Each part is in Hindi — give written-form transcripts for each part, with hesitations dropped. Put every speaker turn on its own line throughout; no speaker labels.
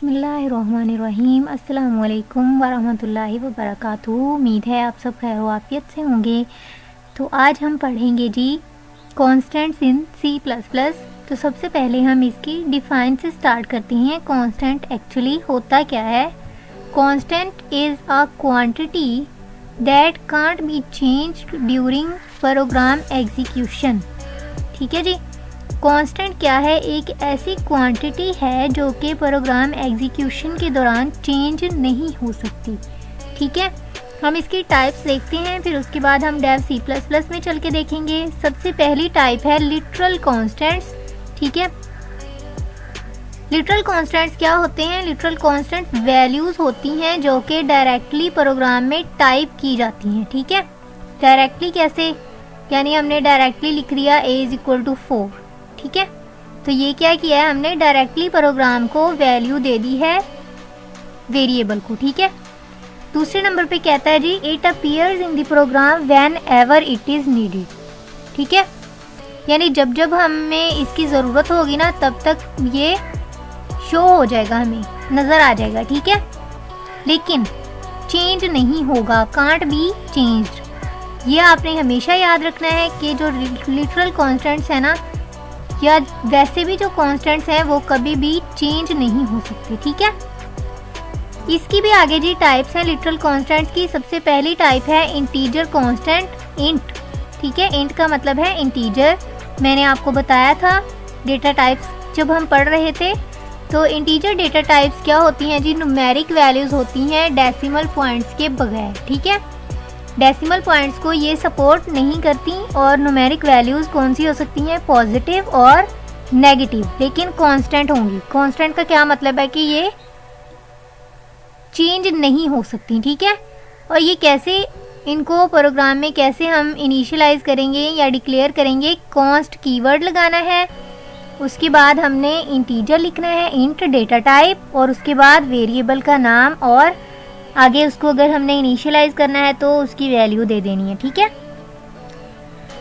बिस्मिल्लाहिर्रहमानिर्रहीम। अस्सलामुअलैकुम वरहमतुल्लाहि वबरकातुहू। उम्मीद है आप सब खैर आफियत से होंगे। तो आज हम पढ़ेंगे जी कॉन्स्टेंट्स इन C++। तो सबसे पहले हम इसकी डिफाइन से स्टार्ट करते हैं। कॉन्स्टेंट एक्चुअली होता क्या है? Constant is a quantity that can't be changed during program execution. ठीक है जी। कांस्टेंट क्या है? एक ऐसी क्वांटिटी है जो कि प्रोग्राम एग्जीक्यूशन के दौरान चेंज नहीं हो सकती। ठीक है, हम इसकी टाइप्स देखते हैं, फिर उसके बाद हम डेव C++ में चल के देखेंगे। सबसे पहली टाइप है लिटरल कांस्टेंट्स। ठीक है, लिटरल कांस्टेंट्स क्या होते हैं? लिटरल कांस्टेंट वैल्यूज़ होती हैं जो कि डायरेक्टली प्रोग्राम में टाइप की जाती हैं। ठीक है, डायरेक्टली कैसे? यानी हमने डायरेक्टली लिख दिया A=4। ठीक है, तो ये क्या किया है हमने? डायरेक्टली प्रोग्राम को वैल्यू दे दी है वेरिएबल को। ठीक है, दूसरे नंबर पे कहता है जी it appears in the program whenever it is needed. ठीक है, यानी जब जब हमें इसकी ज़रूरत होगी ना तब तक ये शो हो जाएगा, हमें नज़र आ जाएगा। ठीक है, लेकिन चेंज नहीं होगा, कांट बी चेंज्ड। ये आपने हमेशा याद रखना है कि जो लिटरल कॉन्स्टेंट्स है ना, या वैसे भी जो कांस्टेंट्स हैं वो कभी भी चेंज नहीं हो सकते। ठीक है, इसकी भी आगे जी टाइप्स हैं लिटरल कांस्टेंट्स की। सबसे पहली टाइप है इंटीजर कांस्टेंट, इंट। ठीक है, इंट का मतलब है इंटीजर। मैंने आपको बताया था डेटा टाइप्स जब हम पढ़ रहे थे। तो इंटीजर डेटा टाइप्स क्या होती हैं जी? न्यूमेरिक वैल्यूज़ होती हैं डेसिमल पॉइंट्स के बगैर। ठीक है, डेसिमल पॉइंट्स को ये सपोर्ट नहीं करती। और न्यूमेरिक वैल्यूज़ कौन सी हो सकती हैं? पॉजिटिव और नेगेटिव, लेकिन कांस्टेंट होंगी। कांस्टेंट का क्या मतलब है कि ये चेंज नहीं हो सकती। ठीक है, और ये कैसे, इनको प्रोग्राम में कैसे हम इनिशियलाइज करेंगे या डिक्लेयर करेंगे? कॉन्स्ट कीवर्ड लगाना है, उसके बाद हमने इंटीजर लिखना है, इंट डेटा टाइप, और उसके बाद वेरिएबल का नाम, और आगे उसको अगर हमने इनिशियलाइज करना है तो उसकी वैल्यू दे देनी है। ठीक है,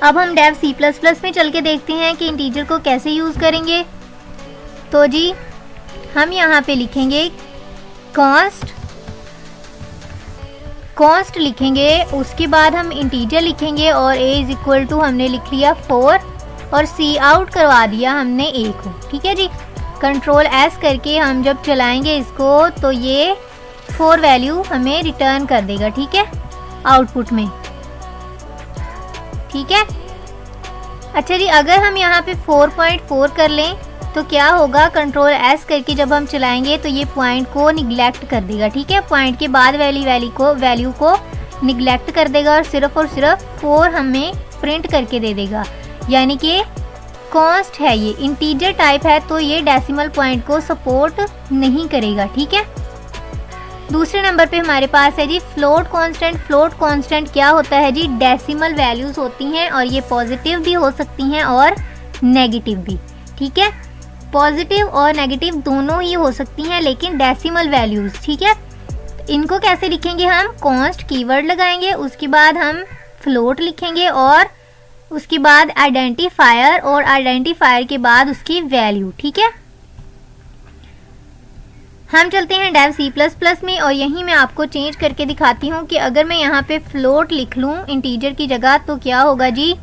अब हम डेव C++ में चल के देखते हैं कि इंटीजर को कैसे यूज़ करेंगे। तो जी हम यहाँ पे लिखेंगे कॉन्स्ट लिखेंगे, उसके बाद हम इंटीजर लिखेंगे और A= हमने लिख लिया 4 और C आउट करवा दिया हमने A को। ठीक है जी, Ctrl+S करके हम जब चलाएंगे इसको तो ये 4 वैल्यू हमें रिटर्न कर देगा। ठीक है, आउटपुट में। ठीक है, अच्छा जी, अगर हम यहाँ पे 4.4 कर लें तो क्या होगा? Ctrl+S करके जब हम चलाएंगे तो ये पॉइंट को निगलेक्ट कर देगा। ठीक है, पॉइंट के बाद वैल्यू को निगलेक्ट कर देगा और सिर्फ 4 हमें प्रिंट करके दे देगा। यानी कि कॉन्स्ट है, ये इंटीजर टाइप है तो ये डेसिमल पॉइंट को सपोर्ट नहीं करेगा। ठीक है, दूसरे नंबर पे हमारे पास है जी फ्लोट कांस्टेंट। फ्लोट कांस्टेंट क्या होता है जी? डेसिमल वैल्यूज होती हैं और ये पॉजिटिव भी हो सकती हैं और नेगेटिव भी। ठीक है, पॉजिटिव और नेगेटिव दोनों ही हो सकती हैं, लेकिन डेसिमल वैल्यूज। ठीक है, इनको कैसे लिखेंगे हम? कॉन्स्ट कीवर्ड लगाएंगे, उसके बाद हम फ्लोट लिखेंगे और उसके बाद आइडेंटिफायर, और आइडेंटिफायर के बाद उसकी वैल्यू। ठीक है, हम चलते हैं डेव C++ में और यहीं मैं आपको चेंज करके दिखाती हूँ कि अगर मैं यहाँ पे फ्लोट लिख लूँ इंटीजर की जगह तो क्या होगा जी?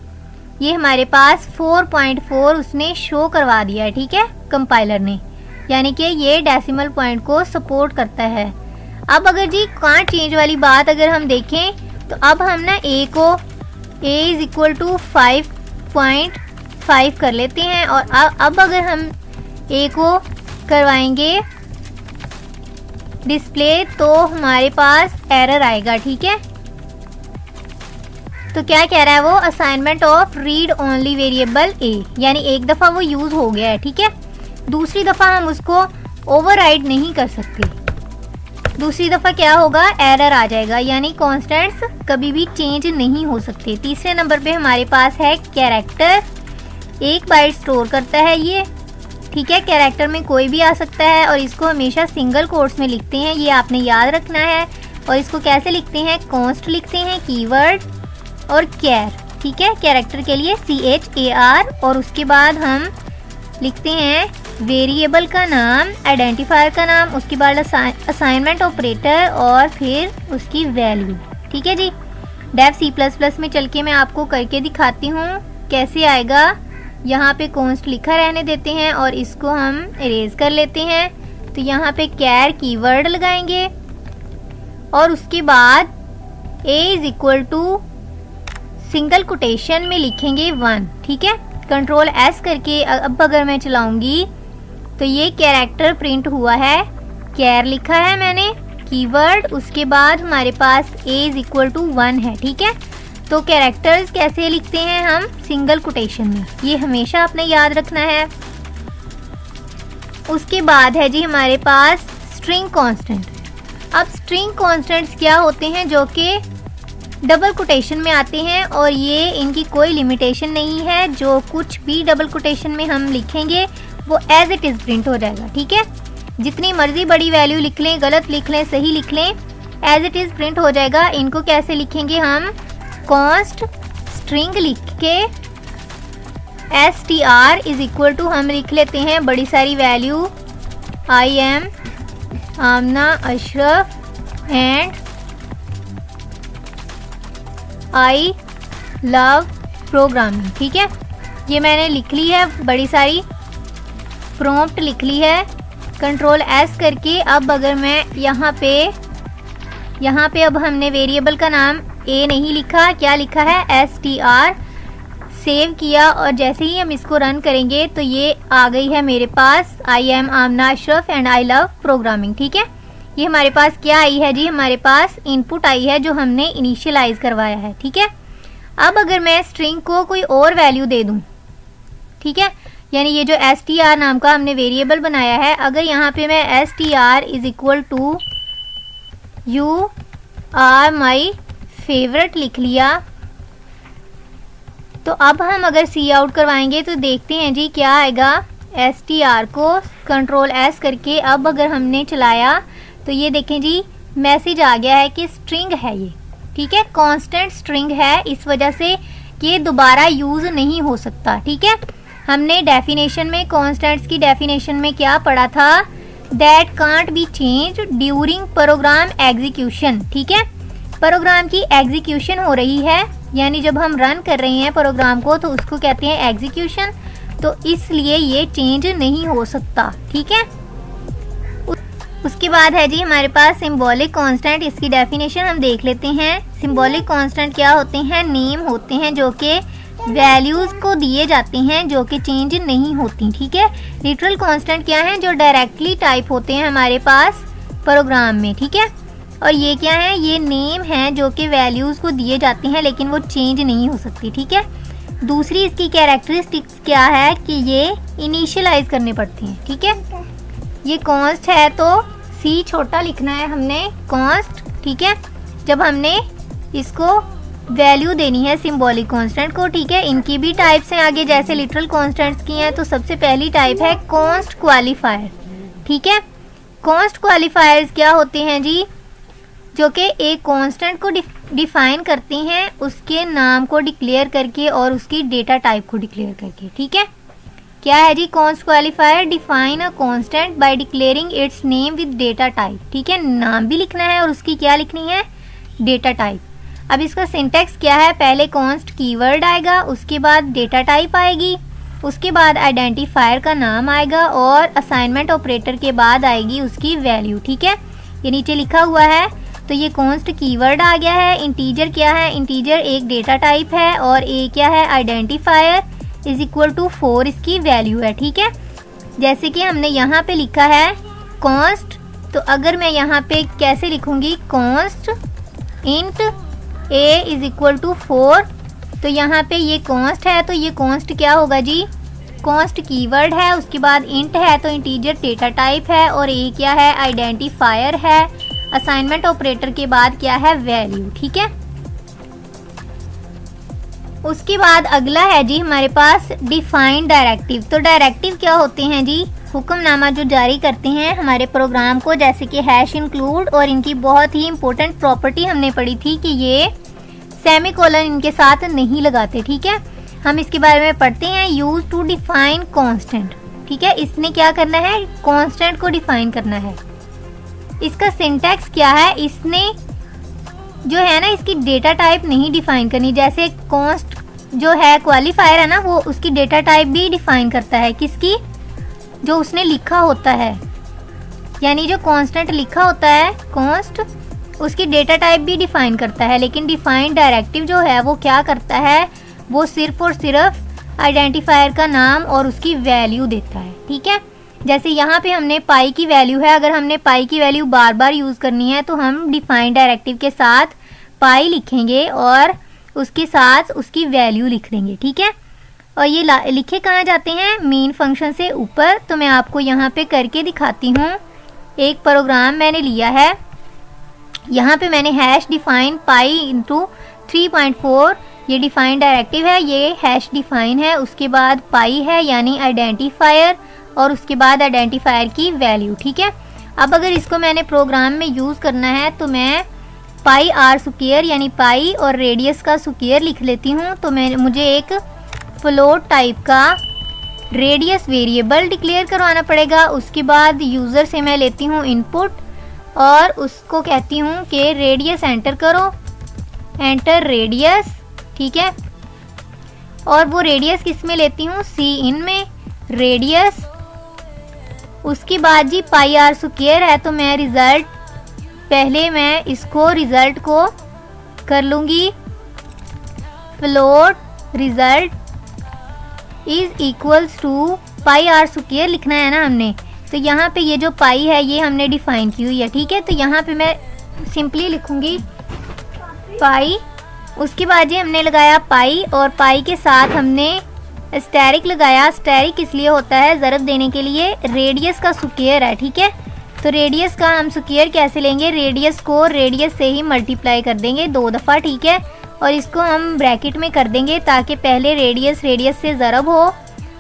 ये हमारे पास 4.4 उसने शो करवा दिया है। ठीक है, कंपाइलर ने, यानी कि ये डेसिमल पॉइंट को सपोर्ट करता है। अब अगर जी कांट चेंज वाली बात अगर हम देखें तो अब हम ना A को A= 5.5 कर लेते हैं, और अब अगर हम A को करवाएंगे डिस्प्ले तो हमारे पास एरर आएगा। ठीक है, तो क्या कह रहा है वो? Assignment of read only variable A, यानी एक दफ़ा वो यूज़ हो गया है। ठीक है, दूसरी दफ़ा हम उसको ओवरराइड नहीं कर सकते। दूसरी दफ़ा क्या होगा? एरर आ जाएगा, यानी कॉन्स्टेंट्स कभी भी चेंज नहीं हो सकते। तीसरे नंबर पे हमारे पास है कैरेक्टर। 1 बाइट स्टोर करता है ये। ठीक है, कैरेक्टर में कोई भी आ सकता है और इसको हमेशा सिंगल कोट्स में लिखते हैं, ये आपने याद रखना है। और इसको कैसे लिखते हैं? कॉन्स्ट लिखते हैं, कीवर्ड और कैर। ठीक है, कैरेक्टर के लिए CHAR, और उसके बाद हम लिखते हैं वेरिएबल का नाम, आइडेंटिफायर का नाम, उसके बाद असाइनमेंट ऑपरेटर और फिर उसकी वैल्यू। ठीक है जी। डेव C++ में चल के मैं आपको करके दिखाती हूँ कैसे आएगा। यहाँ पे कॉन्स्ट लिखा रहने देते हैं और इसको हम इरेज कर लेते हैं। तो यहाँ पे कैर कीवर्ड लगाएंगे और उसके बाद a is equal to single quotation में लिखेंगे 1। ठीक है। कंट्रोल S करके अब अगर मैं चलाऊंगी तो ये कैरेक्टर प्रिंट हुआ है, कैर लिखा है मैंने कीवर्ड, उसके बाद हमारे पास a इज इक्वल टू 1 है। ठीक है। तो कैरेक्टर्स कैसे लिखते हैं हम? सिंगल कोटेशन में, ये हमेशा आपने याद रखना है। उसके बाद है जी हमारे पास स्ट्रिंग कांस्टेंट। अब स्ट्रिंग कांस्टेंट्स क्या होते हैं? जो कि डबल कोटेशन में आते हैं और ये इनकी कोई लिमिटेशन नहीं है। जो कुछ भी डबल कोटेशन में हम लिखेंगे वो एज इट इज़ प्रिंट हो जाएगा। ठीक है। जितनी मर्जी बड़ी वैल्यू लिख लें, गलत लिख लें, सही लिख लें, एज इट इज़ प्रिंट हो जाएगा। इनको कैसे लिखेंगे हम? कॉन्स्ट स्ट्रिंग लिख के str इज इक्वल टू हम लिख लेते हैं बड़ी सारी value, I am Amna Ashraf and I love programming. ठीक है। ये मैंने लिख ली है, बड़ी सारी प्रॉम्प्ट लिख ली है। कंट्रोल S करके अब अगर मैं यहाँ पे अब हमने वेरिएबल का नाम a नहीं लिखा, क्या लिखा है? str। सेव किया और जैसे ही हम इसको रन करेंगे तो ये आ गई है मेरे पास I am Amna Ashraf and I love programming. ठीक है। ये हमारे पास क्या आई है जी? हमारे पास इनपुट आई है जो हमने इनिशियलाइज करवाया है। ठीक है। अब अगर मैं स्ट्रिंग को कोई और वैल्यू दे दूं, ठीक है, यानी ये जो str नाम का हमने वेरिएबल बनाया है, अगर यहाँ पे मैं str is equal to you are my favourite लिख लिया, तो अब हम अगर सी आउट करवाएंगे तो देखते हैं जी क्या आएगा। str को कंट्रोल S करके अब अगर हमने चलाया तो ये देखें जी मैसेज आ गया है कि स्ट्रिंग है ये। ठीक है। कांस्टेंट स्ट्रिंग है, इस वजह से ये दोबारा यूज़ नहीं हो सकता। ठीक है। हमने डेफिनेशन में, कांस्टेंट्स की डेफिनेशन में क्या पढ़ा था? That can't be change during program execution. ठीक है। प्रोग्राम की एग्जीक्यूशन हो रही है, यानी जब हम रन कर रहे हैं प्रोग्राम को तो उसको कहते हैं एग्जीक्यूशन, तो इसलिए ये चेंज नहीं हो सकता। ठीक है। उसके बाद है जी हमारे पास सिंबॉलिक कांस्टेंट। इसकी डेफिनेशन हम देख लेते हैं। सिंबॉलिक कांस्टेंट क्या होते हैं? नेम होते हैं जो कि वैल्यूज़ को दिए जाते हैं जो कि चेंज नहीं होती। ठीक है। लिटरल कांस्टेंट क्या है? जो डायरेक्टली टाइप होते हैं हमारे पास प्रोग्राम में। ठीक है। और ये क्या है? ये नेम है जो कि वैल्यूज़ को दिए जाते हैं लेकिन वो चेंज नहीं हो सकती। ठीक है। दूसरी इसकी कैरेक्टरिस्टिक्स क्या है कि ये इनिशियलाइज करने पड़ती हैं। ठीक है। ये कॉन्स्ट है तो सी छोटा लिखना है हमने, कॉन्स्ट। ठीक है। जब हमने इसको वैल्यू देनी है सिंबॉलिक कांस्टेंट को। ठीक है। इनकी भी टाइप्स हैं आगे, जैसे लिटरल कांस्टेंट्स की हैं। तो सबसे पहली टाइप है कॉन्स्ट क्वालिफायर। ठीक है। कॉन्स्ट क्वालिफायर्स क्या होते हैं जी? जो कि एक कांस्टेंट को डिफाइन करते हैं, उसके नाम को डिक्लेयर करके और उसकी डेटा टाइप को डिक्लेयर करके। ठीक है। क्या है जी? Const qualifier define a constant by declaring its name with data type. ठीक है। नाम भी लिखना है और उसकी क्या लिखनी है? Data type. अब इसका सिंटैक्स क्या है? पहले कॉन्स्ट कीवर्ड आएगा, उसके बाद डेटा टाइप आएगी, उसके बाद आइडेंटिफायर का नाम आएगा और असाइनमेंट ऑपरेटर के बाद आएगी उसकी वैल्यू। ठीक है। ये नीचे लिखा हुआ है। तो ये कॉन्स्ट कीवर्ड आ गया है। इंटीजर क्या है? इंटीजर एक डेटा टाइप है और ए क्या है? आइडेंटिफायर इज इक्वल टू 4 इसकी वैल्यू है। ठीक है। जैसे कि हमने यहाँ पे लिखा है कॉन्स्ट, तो अगर मैं यहाँ पे कैसे लिखूँगी? Const int A is equal to 4, तो यहाँ पे ये कॉन्स्ट है तो ये कॉन्स्ट क्या होगा जी? कॉन्स्ट कीवर्ड है, उसके बाद इंट है तो इंटीजर डेटा टाइप है और ए क्या है? आइडेंटिफायर है। असाइनमेंट ऑपरेटर के बाद क्या है? वैल्यू। ठीक है। उसके बाद अगला है जी हमारे पास डिफाइंड डायरेक्टिव। तो डायरेक्टिव क्या होते हैं जी? हुक्मनामा जो जारी करते हैं हमारे प्रोग्राम को, जैसे कि हैश इंक्लूड, और इनकी बहुत ही इंपॉर्टेंट प्रॉपर्टी हमने पढ़ी थी कि ये सेमीकोलन इनके साथ नहीं लगाते। ठीक है। हम इसके बारे में पढ़ते हैं। Use to define constant. ठीक है। इसने क्या करना है, कांस्टेंट को डिफाइन करना है। इसका सिंटैक्स क्या है, इसने जो है ना इसकी डेटा टाइप नहीं डिफाइन करनी। जैसे कॉन्स्ट जो है क्वालिफायर है ना, वो उसकी डेटा टाइप भी डिफाइन करता है, किसकी, जो उसने लिखा होता है। यानी जो कांस्टेंट लिखा होता है कॉन्स्ट, उसकी डेटा टाइप भी डिफाइन करता है। लेकिन डिफाइन डायरेक्टिव जो है वो क्या करता है, वो सिर्फ और सिर्फ आइडेंटिफायर का नाम और उसकी वैल्यू देता है, ठीक है। जैसे यहाँ पे हमने पाई की वैल्यू है, अगर हमने पाई की वैल्यू बार बार यूज़ करनी है तो हम डिफाइन डायरेक्टिव के साथ पाई लिखेंगे और उसके साथ उसकी वैल्यू लिख देंगे, ठीक है। और ये लिखे कहाँ जाते हैं, मेन फंक्शन से ऊपर। तो मैं आपको यहाँ पे करके दिखाती हूँ। एक प्रोग्राम मैंने लिया है, यहाँ पे मैंने हैश डिफाइन पाई इंटू 3.4, ये डिफाइन डायरेक्टिव है, ये हैश डिफाइन है, उसके बाद पाई है यानी आइडेंटिफायर, और उसके बाद आइडेंटिफायर की वैल्यू, ठीक है। अब अगर इसको मैंने प्रोग्राम में यूज़ करना है तो मैं पाई आर स्क्वायर यानी पाई और रेडियस का स्क्वायर लिख लेती हूँ। तो मुझे एक फ्लोट टाइप का रेडियस वेरिएबल डिक्लेयर करवाना पड़ेगा। उसके बाद यूज़र से मैं लेती हूँ इनपुट और उसको कहती हूँ कि रेडियस एंटर करो, एंटर रेडियस, ठीक है। और वो रेडियस किस में लेती हूँ, सी इन में रेडियस। उसके बाद जी पाई आर स्क्वायर है, तो मैं रिज़ल्ट, पहले मैं इसको रिज़ल्ट को कर लूँगी float result is equals to pi r square लिखना है ना हमने। तो यहाँ पे ये जो पाई है ये हमने डिफाइन की हुई है, ठीक है। तो यहाँ पे मैं सिंपली लिखूँगी पाई। उसके बाद ये हमने लगाया पाई और पाई के साथ हमने स्टेरिक लगाया। स्टेरिक इसलिए होता है ज़रब देने के लिए, रेडियस का स्क्वायर है, ठीक है। तो रेडियस का हम स्क्वायर कैसे लेंगे, रेडियस को रेडियस से ही मल्टीप्लाई कर देंगे 2 दफ़ा, ठीक है। और इसको हम ब्रैकेट में कर देंगे ताकि पहले रेडियस से ज़रब हो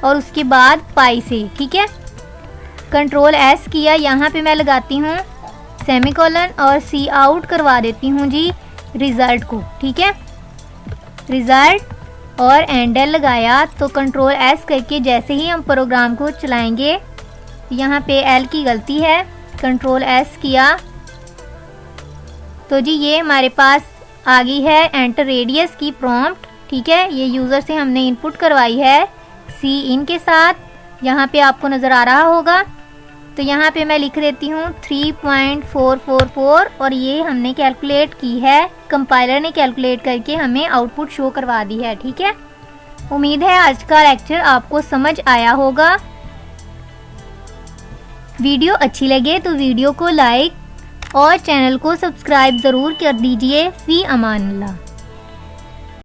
और उसके बाद पाई से, ठीक है। कंट्रोल एस किया, यहाँ पे मैं लगाती हूँ सेमीकोलन और सी आउट करवा देती हूँ जी रिज़ल्ट को, ठीक है। रिज़ल्ट और एंडर लगाया। तो कंट्रोल एस करके जैसे ही हम प्रोग्राम को चलाएंगे, यहाँ पे एल की गलती है, कंट्रोल एस किया तो जी ये हमारे पास आ गई है एंटर रेडियस की प्रॉम्प्ट, ठीक है। ये यूज़र से हमने इनपुट करवाई है सी इन के साथ, यहाँ पे आपको नज़र आ रहा होगा। तो यहाँ पे मैं लिख देती हूँ 3.444 और ये हमने कैलकुलेट की है, कंपाइलर ने कैलकुलेट करके हमें आउटपुट शो करवा दी है, ठीक है। उम्मीद है आज का लेक्चर आपको समझ आया होगा। वीडियो अच्छी लगे तो वीडियो को लाइक और चैनल को सब्सक्राइब ज़रूर कर दीजिए। फ़ी अमान अल्लाह।